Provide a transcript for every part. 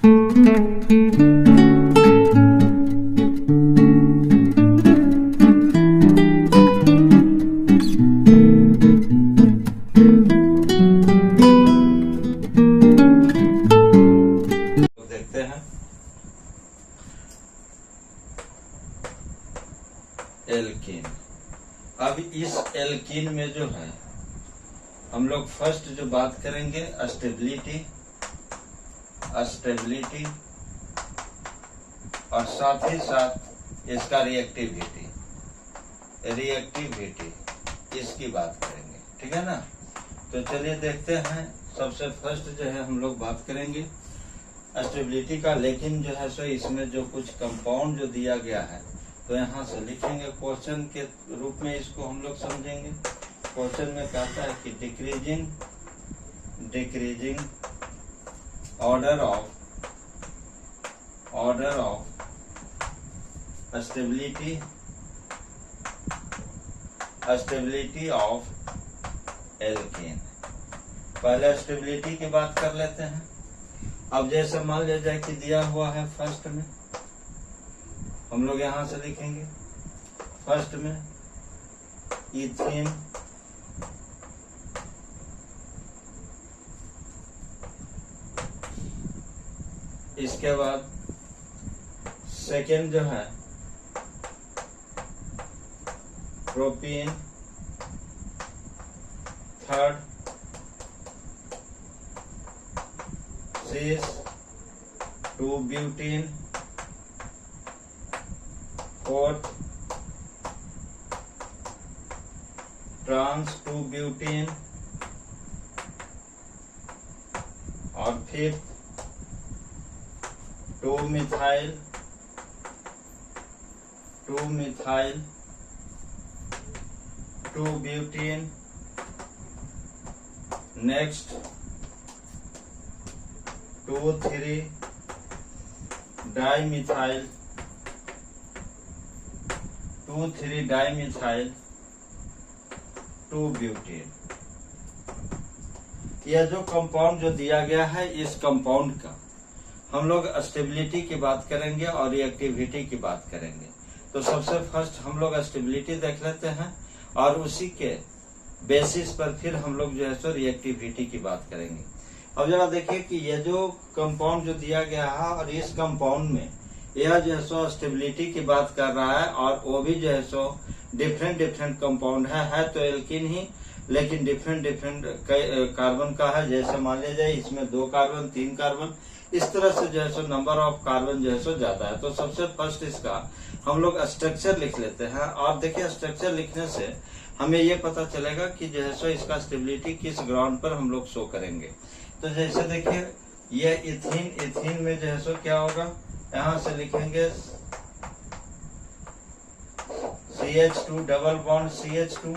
देखते हैं एल्कीन। अब इस एल्कीन में जो है हम लोग फर्स्ट जो बात करेंगे स्टेबिलिटी और साथ ही साथ इसका रिएक्टिविटी इसकी बात करेंगे, ठीक है ना। तो चलिए देखते हैं। सबसे फर्स्ट जो है हम लोग बात करेंगे स्टेबिलिटी का, लेकिन जो है सो इसमें जो कुछ कंपाउंड जो दिया गया है तो यहाँ से लिखेंगे क्वेश्चन के रूप में, इसको हम लोग समझेंगे। क्वेश्चन में कहता है कि decreasing order of stability of alkene. पहले स्टेबिलिटी की बात कर लेते हैं। अब जैसे मान लिया जाए कि दिया हुआ है फर्स्ट में, हम लोग यहां से लिखेंगे फर्स्ट में इथीन, इसके बाद सेकेंड जो है प्रोपीन, थर्ड सिस 2-ब्यूटीन, फोर्थ ट्रांस 2-ब्यूटीन और फिफ्थ 2-मिथाइल 2-ब्यूटीन। नेक्स्ट 2,3-डाइमिथाइल 2,3-डाइमिथाइल 2-ब्यूटीन। यह जो कंपाउंड जो दिया गया है, इस कंपाउंड का हम लोग स्टेबिलिटी की बात करेंगे और रिएक्टिविटी की बात करेंगे। तो सबसे फर्स्ट हम लोग स्टेबिलिटी देख लेते हैं और उसी के बेसिस पर फिर हम लोग जो है सो रिएक्टिविटी की बात करेंगे। अब जरा देखिए कि ये जो कंपाउंड जो दिया गया है और इस कंपाउंड में यह जो है सो स्टेबिलिटी की बात कर रहा है और वो भी जो है सो डिफरेंट कंपाउंड है तो एल्कीन ही, लेकिन डिफरेंट कार्बन का है। जैसे मान लिया जाए इसमें 2 कार्बन 3 कार्बन, इस तरह से जो है सो नंबर ऑफ कार्बन जो है सो ज्यादा है। तो सबसे फर्स्ट इसका हम लोग स्ट्रक्चर लिख लेते हैं और देखिए स्ट्रक्चर लिखने से हमें ये पता चलेगा कि जो है सो इसका स्टेबिलिटी किस ग्राउंड पर हम लोग शो करेंगे। तो जैसे देखिए ये इथीन में जो है सो क्या होगा, यहाँ से लिखेंगे CH2 double bond CH2।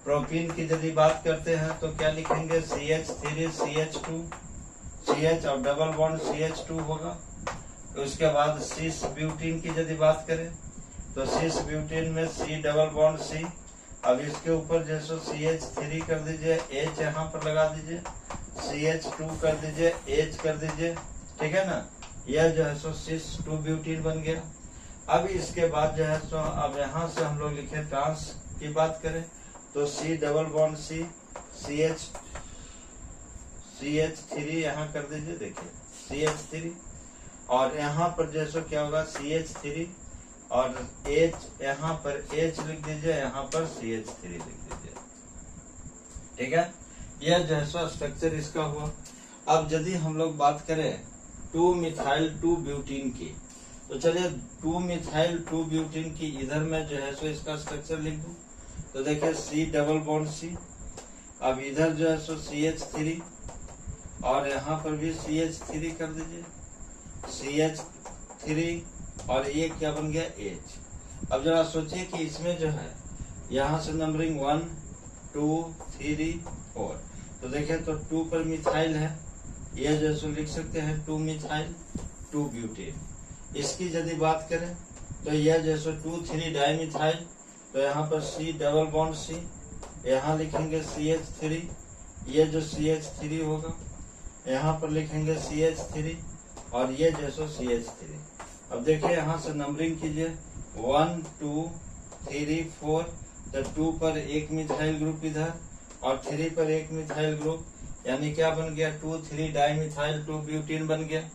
Propene की यदि बात करते हैं तो क्या लिखेंगे CH3 CH2 CH और डबल बॉन्ड CH2 होगा। उसके बाद सिस ब्यूटीन की यदि बात करें तो सिस ब्यूटीन में C डबल बॉन्ड C। अब इसके ऊपर जैसे CH3 कर दीजिए, H यहाँ पर लगा दीजिए, CH2 कर दीजिए, H कर दीजिए, ठीक है ना। यह जो है सो सिस 2-ब्यूटीन बन गया। अब इसके बाद जो है सो अब यहाँ से हम लोग लिखे ट्रांस की बात करें तो C double bond C CH3 यहाँ कर दीजिए, देखिए CH3 और यहाँ पर जैसे क्या होगा CH3 और H, यहाँ पर H लिख दीजिए, यहाँ पर CH3 लिख दीजिए, ठीक है। यह जो है सो स्ट्रक्चर इसका हुआ। अब यदि हम लोग बात करें 2-मिथाइल 2-ब्यूटीन की, तो चलिए 2-मिथाइल 2-ब्यूटीन की इधर में जो है सो इसका स्ट्रक्चर लिख दूं। तो देखिए C डबल बॉन्ड C, अब इधर जो है सो CH3 और यहाँ पर भी CH3 कर दीजिए, CH3 और ये क्या बन गया H। अब जरा सोचिए कि इसमें जो है यहाँ से नंबरिंग 1 2 3 4, तो देखिए तो 2 पर मिथाइल है, ये जैसे लिख सकते हैं 2-मिथाइल 2-ब्यूटेन। इसकी यदि बात करें तो यह जैसे 2,3-डाइमिथाइल, तो यहाँ पर C डबल बॉन्ड C, यहाँ लिखेंगे CH3, ये जो CH3 होगा, यहाँ पर लिखेंगे CH3 और ये जो सो CH3। अब देखिए यहाँ से नंबरिंग कीजिए 1 2 3 4, तो 2 पर एक मिथाइल ग्रुप इधर और 3 पर एक मिथाइल ग्रुप, यानी क्या बन गया 2 3 डाई मिथाइल 2 ब्यूटीन बन गया।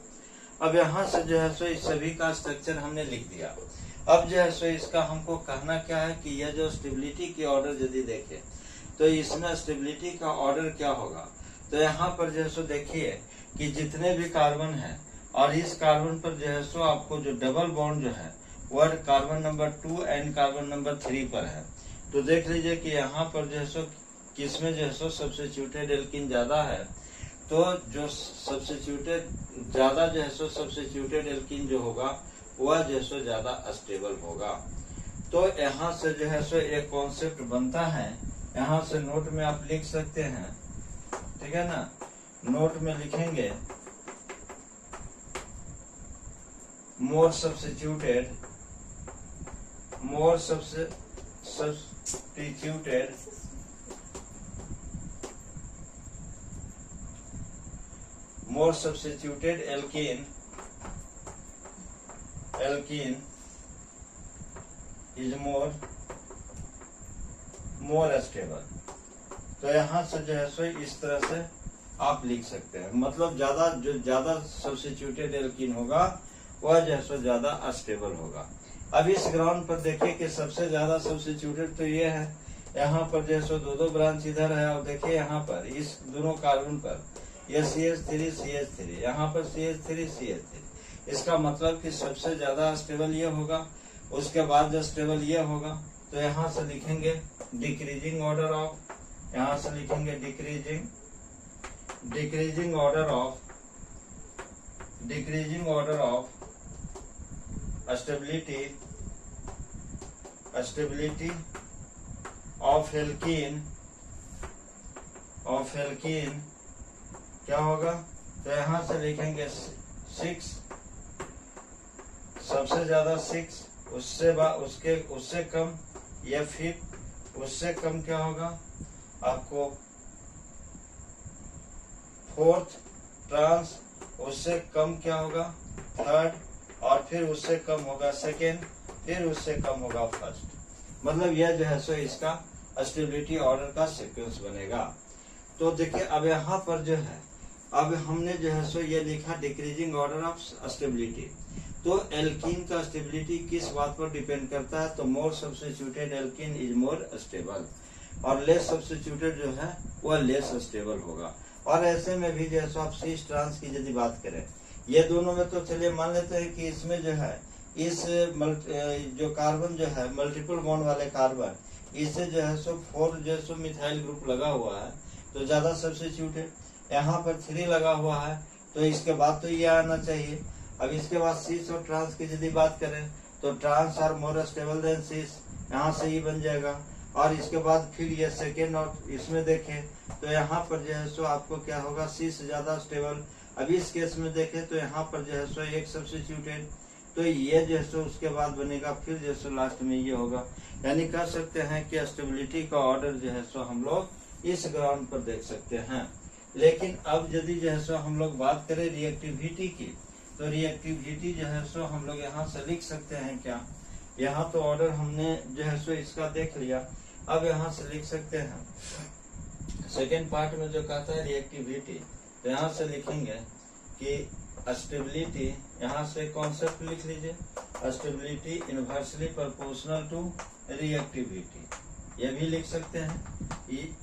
अब यहाँ से जो है सो इस सभी का स्ट्रक्चर हमने लिख दिया। अब जो है सो इसका हमको कहना क्या है कि यह जो स्टेबिलिटी की ऑर्डर यदि देखें तो इसमें स्टेबिलिटी का ऑर्डर क्या होगा। तो यहाँ पर जो है सो देखिए कि जितने भी कार्बन है और इस कार्बन पर जो है सो आपको जो डबल बॉन्ड जो है वह carbon number 2 and carbon number 3 पर है। तो देख लीजिए कि यहाँ पर जो है सो किसमें जो है सो सब्स्टिट्यूटेड एल्कीन ज्यादा है, तो जो सब्स्टिट्यूटेड ज्यादा जो है सो सब्स्टिट्यूटेड एल्कीन जो होगा वह जो है सो ज्यादा स्टेबल होगा। तो यहाँ से जो है सो एक कॉन्सेप्ट बनता है, यहाँ से नोट में आप लिख सकते हैं, ठीक है ना। नोट में लिखेंगे मोर substituted alkene is more stable। तो यहाँ से जो है सो इस तरह से आप लिख सकते हैं, मतलब ज्यादा सब्स्टिट्यूटेड एल्कीन होगा वह जो है सो ज्यादा स्टेबल होगा। अब इस ग्राउंड पर देखिए कि सबसे ज्यादा सब्स्टिट्यूटेड तो ये है, यहाँ पर जो है सो 2 ब्रांच इधर है और देखिए यहाँ पर इस दोनों कार्बन पर ये CH3 यहाँ पर CH3 इसका मतलब कि सबसे ज्यादा स्टेबल ये होगा, उसके बाद जो स्टेबल ये होगा। तो यहाँ से लिखेंगे डिक्रीजिंग ऑर्डर ऑफ, यहाँ से लिखेंगे decreasing order of stability of alkene क्या होगा। तो यहाँ से लिखेंगे 6, सबसे ज्यादा 6, उससे कम या फिर उससे कम क्या होगा आपको 4th ट्रांस, उससे कम क्या होगा 3rd, और फिर उससे कम होगा 2nd, फिर उससे कम होगा 1st। मतलब यह जो है सो इसका स्टेबिलिटी ऑर्डर का सीक्वेंस बनेगा। तो देखिए अब यहाँ पर जो है अब हमने जो है सो ये लिखा डिक्रीजिंग ऑर्डर ऑफ स्टेबिलिटी। तो एल्कीन का स्टेबिलिटी किस बात पर डिपेंड करता है, तो मोर substituted alkene is more stable और लेस सब्स्टिट्यूटेड जो है वह लेस स्टेबल होगा। और ऐसे में भी जैसे आप सिस ट्रांस की यदि बात करें, ये दोनों में तो चलिए मान लेते हैं कि इसमें जो है इस जो कार्बन जो है मल्टीपल बॉन्ड वाले कार्बन, इससे जो है सो 4 जो सो मिथाइल ग्रुप लगा हुआ है तो ज्यादा सब्स्टिट्यूटेड, यहाँ पर 3 लगा हुआ है तो इसके बाद तो ये आना चाहिए। अब इसके बाद सिस और ट्रांस की यदि बात करें तो trans are more stable than cis, यहाँ से ही बन जाएगा। और इसके बाद फिर ये सेकेंड और इसमें देखें तो यहाँ पर जो है सो आपको क्या होगा सिस ज्यादा स्टेबल। अब इस केस में देखें तो यहाँ पर जो है सो एक सब्स्टिट्यूटेड, तो ये जो है सो उसके बाद बनेगा फिर जो सो लास्ट में ये होगा। यानी कह सकते हैं कि स्टेबिलिटी का ऑर्डर जो है सो हम लोग इस ग्राउंड पर देख सकते हैं। लेकिन अब यदि जो है सो हम लोग बात करें रिएक्टिविटी की, तो रिएक्टिविटी जो है सो हम लोग यहाँ से लिख सकते हैं क्या, यहाँ तो ऑर्डर हमने जो है सो इसका देख लिया। अब यहाँ से लिख सकते हैं सेकेंड पार्ट में जो कहता है रिएक्टिविटी, तो यहाँ से लिखेंगे कि स्टेबिलिटी, यहाँ से कॉन्सेप्ट लिख लीजिए, stability inversely proportional to reactivity, ये भी लिख सकते हैं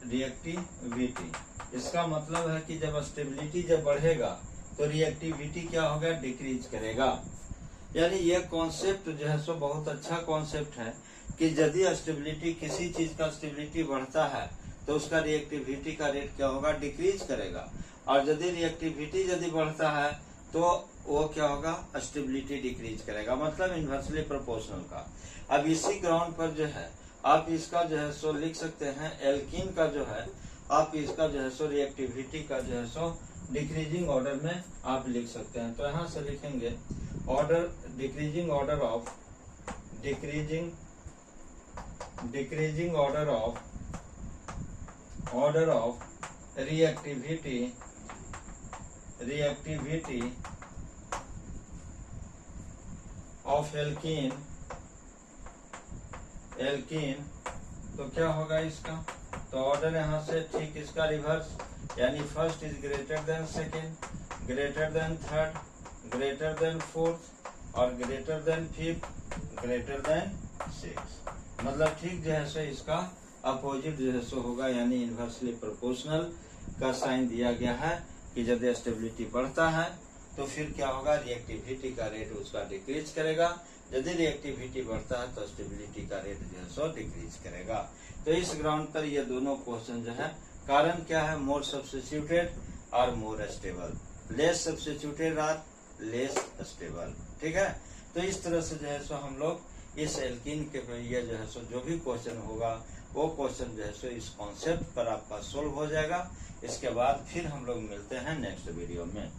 रिएक्टिविटी। इसका मतलब है कि जब स्टेबिलिटी जब बढ़ेगा तो रिएक्टिविटी क्या होगा, डिक्रीज करेगा। यानी ये कॉन्सेप्ट जो है सो बहुत अच्छा कॉन्सेप्ट है कि यदि स्टेबिलिटी किसी चीज का स्टेबिलिटी बढ़ता है तो उसका रिएक्टिविटी का रेट क्या होगा, डिक्रीज करेगा। और यदि रिएक्टिविटी यदि बढ़ता है तो वो क्या होगा, स्टेबिलिटी डिक्रीज करेगा, मतलब इनवर्सली प्रोपोर्शनल का। अब इसी ग्राउंड पर जो है आप इसका जो है सो लिख सकते हैं एल्कीन का जो है आप इसका जो है सो रिएक्टिविटी का जो है सो डिक्रीजिंग ऑर्डर में आप लिख सकते हैं। तो यहाँ से लिखेंगे order decreasing order reactivity of alkene तो क्या होगा इसका, तो ऑर्डर यहाँ से ठीक इसका रिवर्स, यानी first is greater than second, greater than third, greater than fourth और greater than fifth, greater than six. मतलब ठीक जो है सो इसका अपोजिट जो है सो होगा, यानी इनवर्सली प्रोपोर्शनल का साइन दिया गया है कि जब स्टेबिलिटी बढ़ता है तो फिर क्या होगा, रिएक्टिविटी का रेट उसका डिक्रीज करेगा, यदि रिएक्टिविटी बढ़ता है तो स्टेबिलिटी का रेट जो है सो डिक्रीज करेगा। तो इस ग्राउंड पर ये दोनों क्वेश्चन जो है, कारण क्या है, मोर सब्स्टिट्यूटेड और मोर स्टेबल, लेस सब्स्टिट्यूटेड और लेस स्टेबल। ठीक है, तो इस तरह से जो है सो हम लोग इस एल्कीन के ये जो है सो जो भी क्वेश्चन होगा वो क्वेश्चन जो है सो इस कॉन्सेप्ट पर आपका सोल्व हो जाएगा। इसके बाद फिर हम लोग मिलते हैं नेक्स्ट वीडियो में।